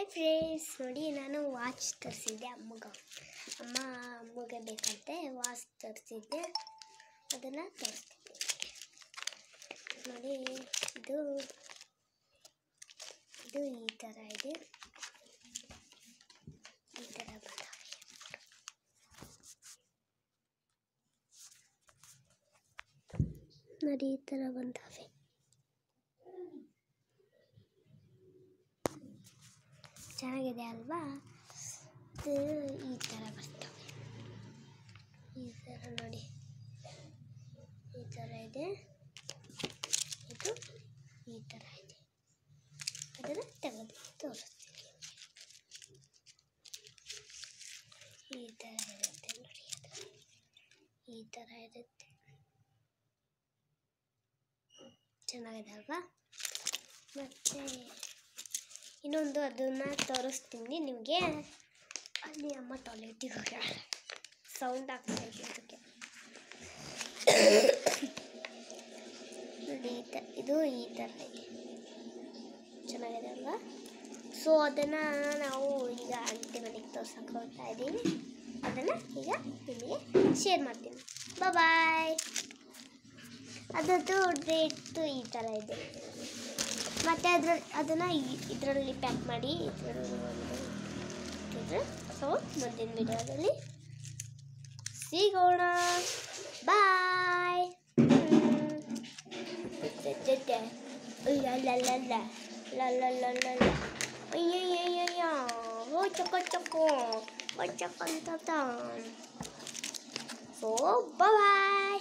Hi friends, ನೋಡಿ ನಾನು watch ತರಿಸಿದ್ದೆ ಅಮ್ಮಗೆ ಬೇಕಂತೆ ವಾಚ್ ತರಿಸಿದ್ದೆ. ಅದನ್ನು ತೋರಿಸ್ತಿದ್ದೆ ನೋಡಿ. ಇದು ಈ ಥರ ಇದೆ. ಈ ಥರ ಬಂದಾವೆ ನೋಡಿ, ಈ ಥರ ಬಂದಾವೆ. ಚೆನ್ನಾಗಿದೆ ಅಲ್ವಾ? ಇದು ಈ ಥರ ಬರ್ತವೆ. ಈ ಥರ ನೋಡಿ, ಈ ಥರ ಇದೆ. ಇದು ಈ ಥರ ಇದೆ. ಅದನ್ನು ತೆಗೆದು ತೋರಿಸ್ತೀನಿ. ಈ ಥರ ಇರುತ್ತೆ ನೋಡಿ, ಅದು ಈ ಥರ ಇರುತ್ತೆ. ಚೆನ್ನಾಗಿದೆ ಅಲ್ವಾ? ಮತ್ತು ಇನ್ನೊಂದು ಅದನ್ನು ತೋರಿಸ್ತೀನಿ ನಿಮಗೆ. ಅಲ್ಲಿ ಅಮ್ಮ ಟಾಯ್ಲೆಟಿಗೆ ಹೋಗ್ಯಾಳ, ಸೌಂಡ್ ಆಗ್ತಾ ಇದೆ ಅದಕ್ಕೆ. ನೋಡಿ, ಇದು ಈ ಥರ ಇದೆ. ಚೆನ್ನಾಗಿದೆ ಅಲ್ವಾ? ಸೊ ಅದನ್ನು ನಾವು ಈಗ ಆಂಟಿ ಮನೆಗೆ ತೋರ್ಸಕ್ಕೆ ಹೋಗ್ತಾ ಇದ್ದೀವಿ. ಅದನ್ನು ಈಗ ನಿಮಗೆ ಶೇರ್ ಮಾಡ್ತೀನಿ. ಬಾಯ್. ಅದರದ್ದು ರೇಟು ಈ ಥರ ಇದೆ. ಮತ್ತು ಅದನ್ನು ಇದರಲ್ಲಿ ಪ್ಯಾಕ್ ಮಾಡಿ ಸೊ ಮುಂದಿನ ವಿಡಿಯೋದಲ್ಲಿ ಸಿಗೋಣ. ಬಾಯ್. ಅಯ್ಯಯ್ಯಯ್ಯಯ್ಯ, ಓ ಚೊಕ್ಕ ಅಂತ. ಸೊ ಬಾಯ್.